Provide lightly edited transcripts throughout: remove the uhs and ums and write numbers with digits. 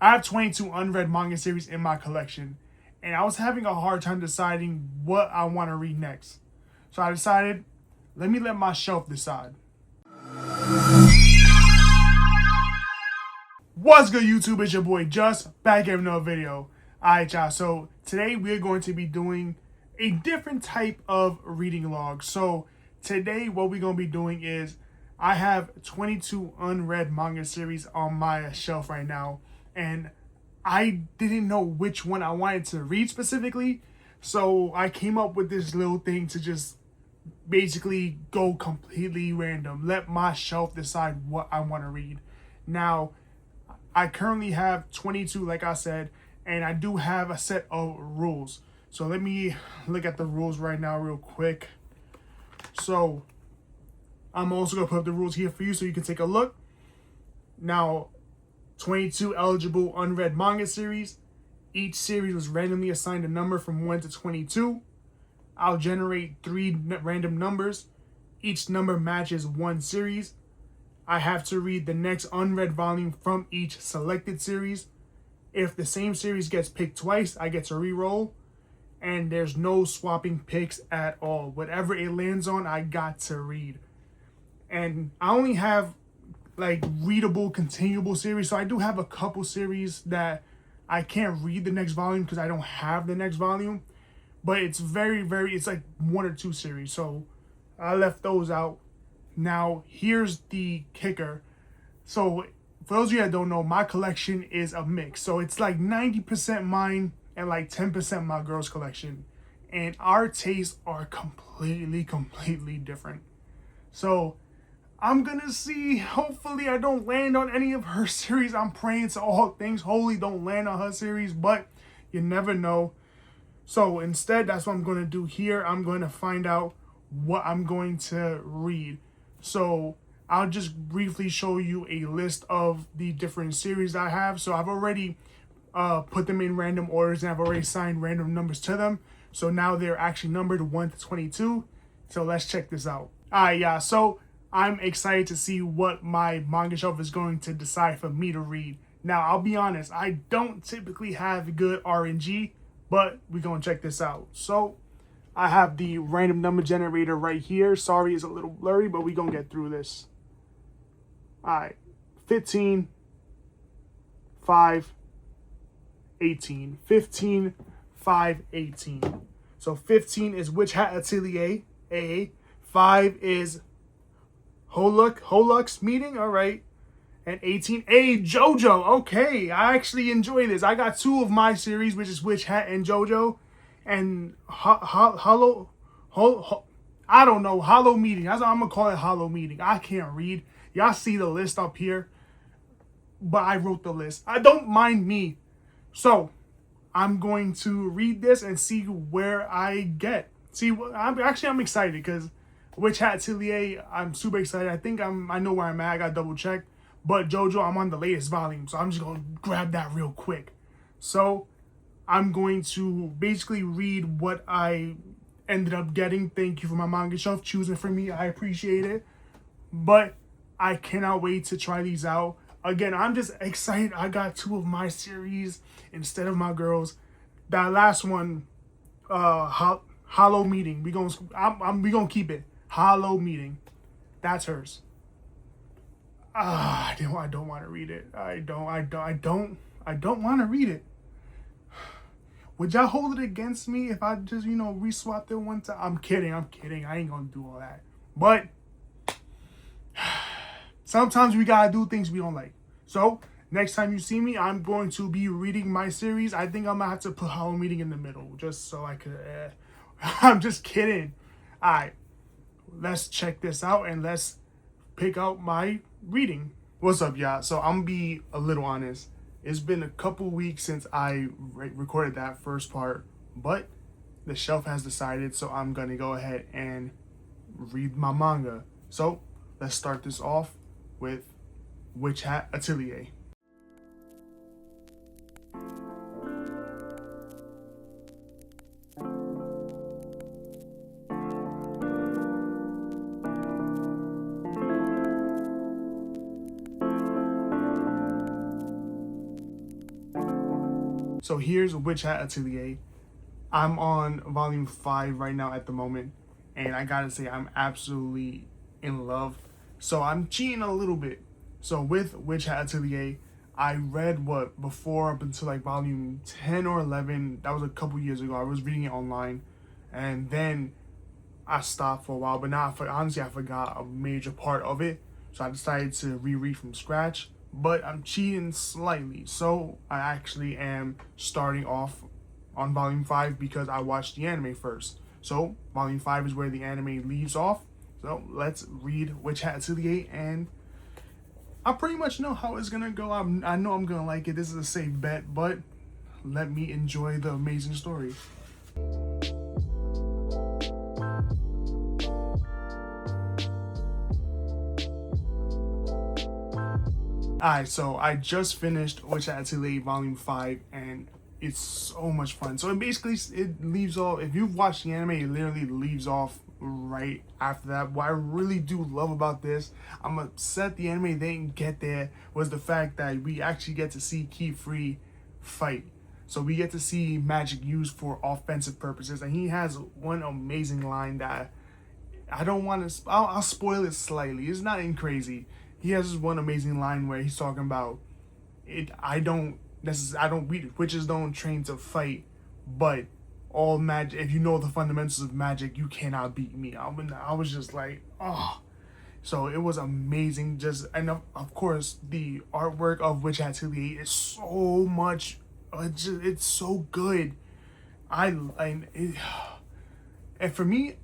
I have 22 unread manga series in my collection, and I was having a hard time deciding what I want to read next. So I decided, let me let my shelf decide. What's good, YouTube? It's your boy Just, back in another video. Alright, y'all, so today we're going to be doing a different type of reading log. So today what we're going to be doing is, I have 22 unread manga series on my shelf right now, and I didn't know which one I wanted to read specifically, so I came up with this little thing to just basically go completely random. Let my shelf decide what I want to read. Now, I currently have 22, like I said, and I do have a set of rules. So let me look at the rules right now real quick. So I'm also going to put up the rules here for you so you can take a look. Now, 22 eligible unread manga series. Each series was randomly assigned a number from 1 to 22. I'll generate 3 random numbers. Each number matches one series. I have to read the next unread volume from each selected series. If the same series gets picked twice, I get to re-roll. And there's no swapping picks at all. Whatever it lands on, I got to read. And I only have like readable, continuable series. So I do have a couple series that I can't read the next volume because I don't have the next volume. But it's it's like 1 or 2 series. So I left those out. Now, here's the kicker. So, for those of you that don't know, my collection is a mix. So, it's like 90% mine and like 10% my girl's collection. And our tastes are completely different. So, I'm gonna see. Hopefully, I don't land on any of her series. I'm praying to all things holy don't land on her series, but you never know. So, instead, that's what I'm gonna do here. I'm going to find out what I'm going to read. So I'll just briefly show you a list of the different series I have. So I've already put them in random orders, and I've already assigned random numbers to them. So now they're actually numbered 1 to 22. So let's check this out. Alright, yeah, so I'm excited to see what my manga shelf is going to decide for me to read. Now, I'll be honest, I don't typically have good RNG, but we're going to check this out. So I have the random number generator right here. Sorry, it's a little blurry, but we're going to get through this. All right. 15, 5, 18. 15, 5, 18. So 15 is Witch Hat Atelier, A. 5 is HoloX Meeting, all right. And 18, JoJo. Okay, I actually enjoy this. I got 2 of my series, which is Witch Hat and JoJo. And Hollow Meeting. That's what I'm gonna call it, Hollow Meeting. I can't read. Y'all see the list up here, but I wrote the list. I don't mind me. So I'm going to read this and see where I get. See, I'm excited because Witch Hat Atelier, I'm super excited. I know where I'm at. I got double check. But JoJo, I'm on the latest volume, so I'm just gonna grab that real quick. So I'm going to basically read what I ended up getting. Thank you for my manga shelf choosing for me. I appreciate it. But I cannot wait to try these out. Again, I'm just excited. I got 2 of my series instead of my girls. That last one, Hollow Meeting. We gonna keep it. Hollow Meeting. That's hers. I don't want to read it. I don't want to read it. Would y'all hold it against me if I just, re-swapped it one time? I'm kidding. I ain't gonna do all that. But sometimes we gotta do things we don't like. So next time you see me, I'm going to be reading my series. I think I'm gonna have to put Hollow Meeting in the middle just so I could. I'm just kidding. All right, let's check this out and let's pick out my reading. What's up, y'all? So I'm gonna be a little honest. It's been a couple weeks since I recorded that first part, but the shelf has decided, so I'm gonna go ahead and read my manga. So let's start this off with Witch Hat Atelier. So here's Hat Atelier. I'm on volume 5 right now at the moment, and I gotta say I'm absolutely in love. So I'm cheating a little bit. So with Hat Atelier, I read before up until like volume 10 or 11. That was a couple years ago. I was reading it online, and then I stopped for a while. But now, honestly, I forgot a major part of it, so I decided to reread from scratch. But I'm cheating slightly, so I actually am starting off on volume 5 because I watched the anime first. So volume 5 is where the anime leaves off. So let's read Hat Atelier, and I pretty much know how it's gonna go. I know I'm gonna like it. This is a safe bet, but let me enjoy the amazing story. Alright, so I just finished Hat Atelier Volume 5, and it's so much fun. So it leaves off, if you've watched the anime, it literally leaves off right after that. What I really do love about this, I'm upset the anime didn't get there, was the fact that we actually get to see Key Free fight. So we get to see magic used for offensive purposes, and he has one amazing line that I don't want to, I'll spoil it slightly. It's nothing crazy. He has this one amazing line where he's talking about I don't witches don't train to fight, but all magic, if you know the fundamentals of magic, you cannot beat me. I was just like, oh. So it was amazing. And of course the artwork of Hat Atelier is so much, it's so good. And for me,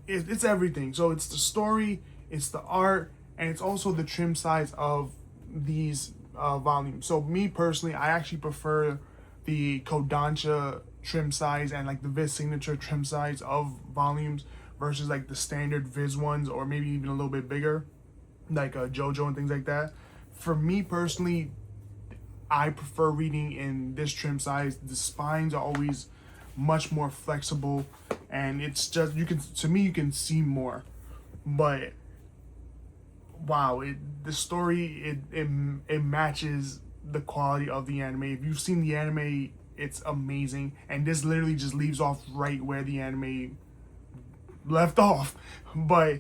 it's everything. So it's the story, it's the art, and it's also the trim size of these volumes. So me personally, I actually prefer the Kodansha trim size and like the Viz signature trim size of volumes versus like the standard Viz ones, or maybe even a little bit bigger, like JoJo and things like that. For me personally, I prefer reading in this trim size. The spines are always much more flexible, and it's just, you can see more. But wow, the story, it matches the quality of the anime. If you've seen the anime, it's amazing, and this literally just leaves off right where the anime left off. But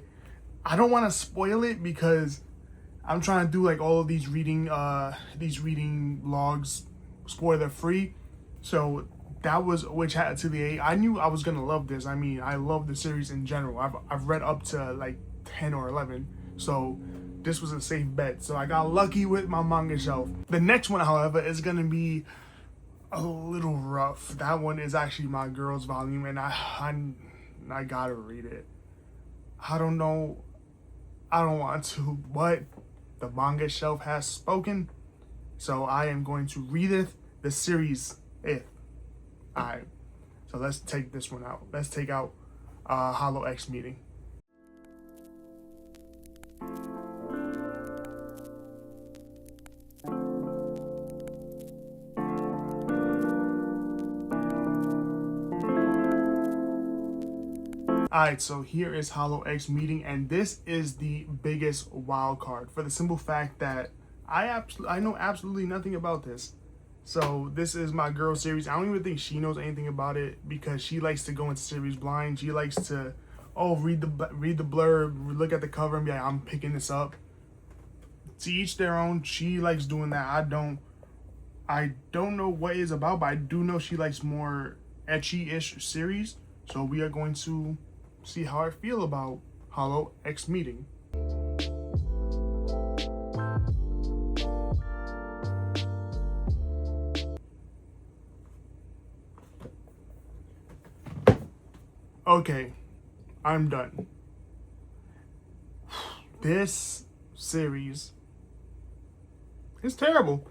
I don't want to spoil it because I'm trying to do like all of these reading logs spoiler free. So that was Hat Atelier. I knew I was gonna love this. I mean, I love the series in general. I've read up to like 10 or 11, so this was a safe bet. So I got lucky with my manga shelf. The next one, however, is gonna be a little rough. That one is actually my girl's volume, and I gotta read it. I don't know, I don't want to, but the manga shelf has spoken, so I am going to read it. The series Alright, so let's take this one out. Let's take out HoloX Meeting. Alright, so here is HoloX Meeting, and this is the biggest wild card for the simple fact that I know absolutely nothing about this. So this is my girl series. I don't even think she knows anything about it because she likes to go into series blind. She likes to, read the blurb, look at the cover, and be like, I'm picking this up. To each their own. She likes doing that. I don't know what it's about, but I do know she likes more ecchi-ish series. So we are going to see how I feel about HoloX Meeting. Okay, I'm done. This series is terrible.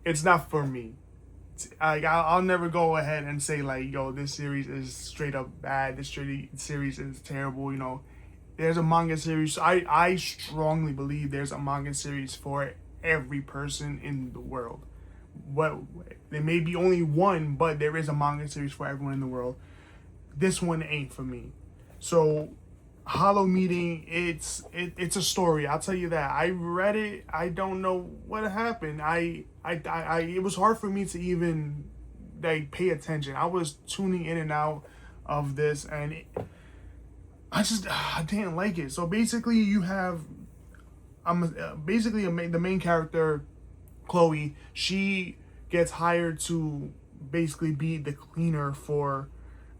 It's not for me. I'll never go ahead and say like, yo, this series is straight up bad. This series is terrible. You know, there's a manga series. I strongly believe there's a manga series for every person in the world. There may be only one, but there is a manga series for everyone in the world. This one ain't for me. So HoloX Meeting, it's a story. I'll tell you that. I read it. I don't know what happened. It was hard for me to even like pay attention. I was tuning in and out of this, and I didn't like it. So basically, you have the main character, Chloe. She gets hired to basically be the cleaner for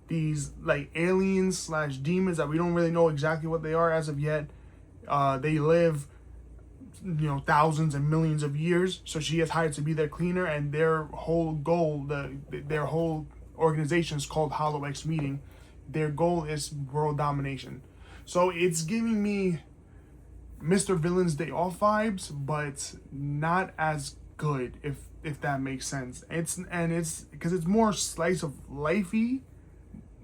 these like aliens slash demons that we don't really know exactly what they are as of yet. They live, thousands and millions of years. So she gets hired to be their cleaner, and their whole goal, their whole organization is called HoloX Meeting. Their goal is world domination. So it's giving me Mr. Villain's Day Off vibes, but not as good, if that makes sense. It's because it's more slice of lifey.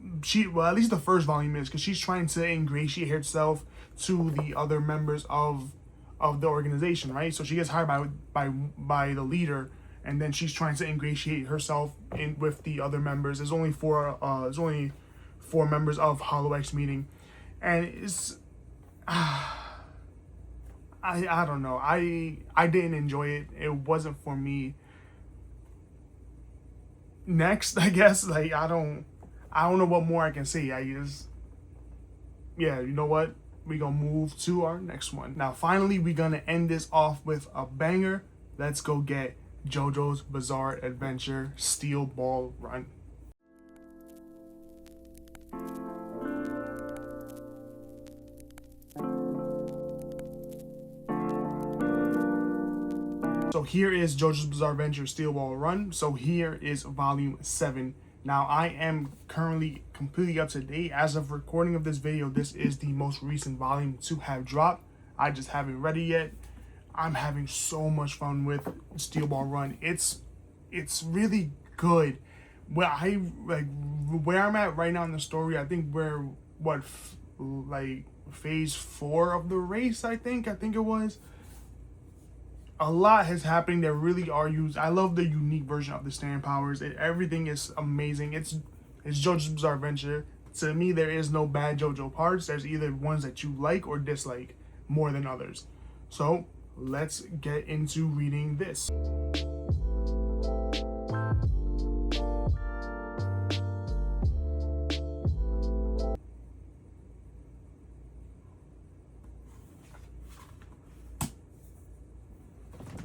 At least the first volume is, because she's trying to ingratiate herself to the other members of the organization, right? So she gets hired by the leader, and then she's trying to ingratiate herself in with the other members. There's only four members of HoloX Meeting, and it's I don't know. I didn't enjoy it. It wasn't for me. Next, I guess, like I don't know what more I can say. You know what? We gonna move to our next one. Now, finally, we gonna end this off with a banger. Let's go get JoJo's Bizarre Adventure Steel Ball Run. So here is JoJo's Bizarre Adventure Steel Ball Run. So here is volume 7. Now, I am currently completely up to date. As of recording of this video, this is the most recent volume to have dropped. I just haven't read it yet. I'm having so much fun with Steel Ball Run. It's really good. Where I'm at right now in the story, I think we're phase 4 of the race. I think it was. A lot has happened that really are used. I love the unique version of the stand powers. Everything is amazing. It's JoJo's Bizarre Adventure. To me, there is no bad JoJo parts. There's either ones that you like or dislike more than others. So let's get into reading this.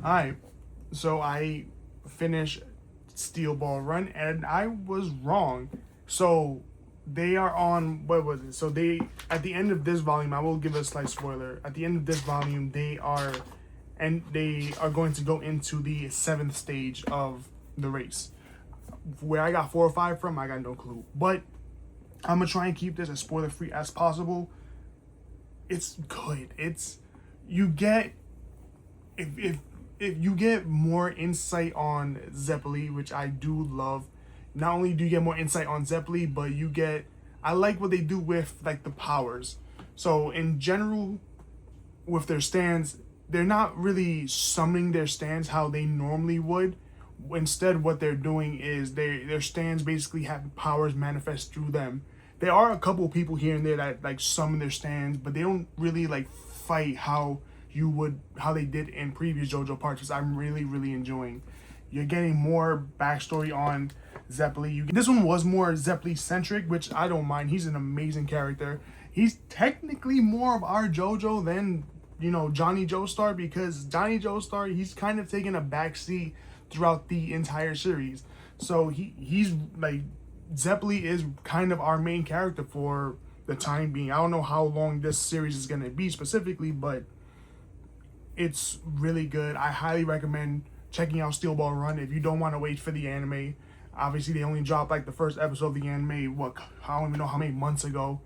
Alright, so I finished Steel Ball Run, and I was wrong. So they are on, what was it? So at the end of this volume, I will give a slight spoiler. At the end of this volume, they are going to go into the 7th stage of the race. Where I got 4 or 5 from, I got no clue. But I'm gonna try and keep this as spoiler free as possible. It's good. You get if you get more insight on Zeppeli, which I do love. Not only do you get more insight on Zeppeli, but I like what they do with like the powers. So in general, with their stands, they're not really summoning their stands how they normally would. Instead, what they're doing is their stands basically have powers manifest through them. There are a couple of people here and there that like summon their stands, but they don't really like fight how they did in previous JoJo parts, which I'm really, really enjoying. You're getting more backstory on Zeppeli. This one was more Zeppeli centric, which I don't mind. He's an amazing character. He's technically more of our JoJo than Johnny Joestar, because Johnny Joestar, he's kind of taking a backseat throughout the entire series. So he's like, Zeppeli is kind of our main character for the time being. I don't know how long this series is going to be specifically, but it's really good. I highly recommend checking out Steel Ball Run if you don't want to wait for the anime. Obviously, they only dropped like the first episode of the anime, I don't even know how many months ago.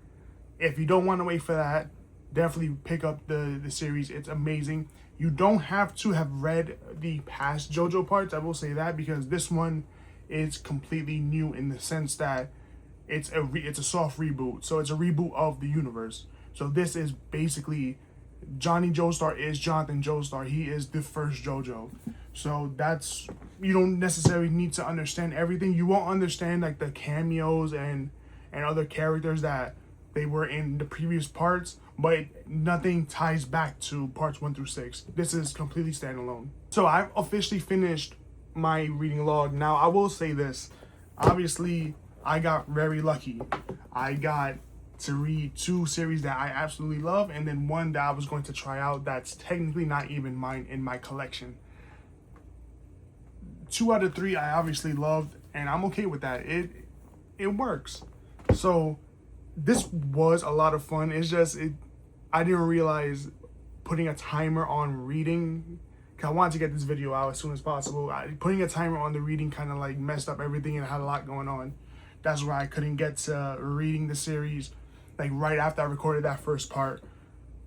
If you don't want to wait for that, definitely pick up the series. It's amazing. You don't have to have read the past JoJo parts, I will say that, because this one is completely new in the sense that it's a soft reboot. So it's a reboot of the universe. So this is basically Johnny Joestar is Jonathan Joestar. He is the first JoJo. So you don't necessarily need to understand everything. You won't understand like the cameos and other characters that they were in the previous parts, but nothing ties back to parts 1 through 6. This is completely standalone. So I've officially finished my reading log. Now I will say this, obviously I got very lucky. I got to read 2 series that I absolutely love, and then 1 that I was going to try out that's technically not even mine in my collection. 2 out of 3 I obviously loved, and I'm okay with that. It works. So this was a lot of fun. It's just I didn't realize putting a timer on reading, because I wanted to get this video out as soon as possible. Putting a timer on the reading kind of like messed up everything, and I had a lot going on. That's why I couldn't get to reading the series like right after I recorded that first part.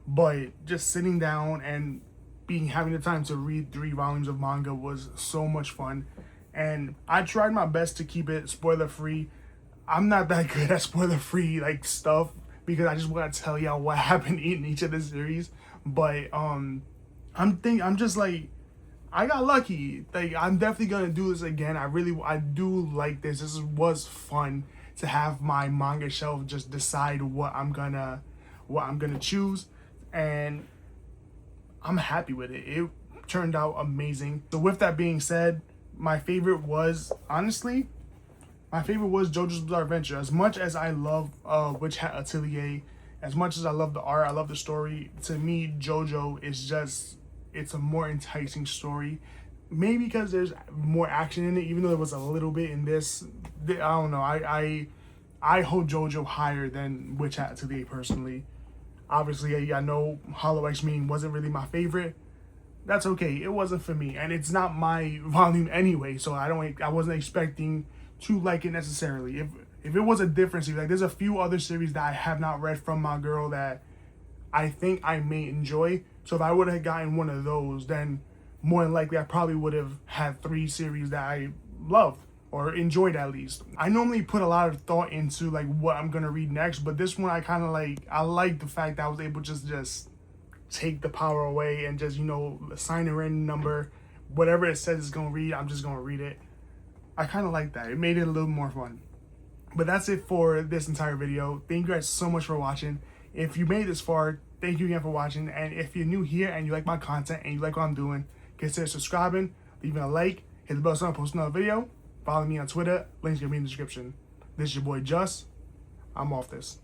But just sitting down and having the time to read 3 volumes of manga was so much fun, and I tried my best to keep it spoiler free. I'm not that good at spoiler free like stuff, because I just want to tell y'all what happened in each of the series. But I'm just like, I got lucky. Like, I'm definitely gonna do this again. I do like this. This was fun to have my manga shelf just decide what I'm gonna choose, and I'm happy with it. It turned out amazing. So with that being said, my favorite was JoJo's Bizarre Adventure. As much as I love Hat Atelier, as much as I love the art, I love the story, to me JoJo is just, it's a more enticing story. Maybe because there's more action in it, even though there was a little bit in this. I don't know. I hold JoJo higher than Hat Atelier personally. Obviously, I know HoloX Meeting wasn't really my favorite. That's okay. It wasn't for me, and it's not my volume anyway. So I wasn't expecting to like it necessarily. If it was a different series, like there's a few other series that I have not read from my girl that I think I may enjoy. So if I would have gotten one of those, then more than likely I probably would have had 3 series that I loved or enjoyed at least. I normally put a lot of thought into like what I'm gonna read next, but this one I like the fact that I was able to just take the power away and just, assign a random number, whatever it says it's gonna read, I'm just gonna read it. I kind of like that. It made it a little more fun. But that's it for this entire video. Thank you guys so much for watching. If you made it this far, thank you again for watching. And if you're new here and you like my content and you like what I'm doing, consider subscribing, leaving a like, hit the bell so I post another video. Follow me on Twitter. Links gonna be in the description. This is your boy Just. I'm off this.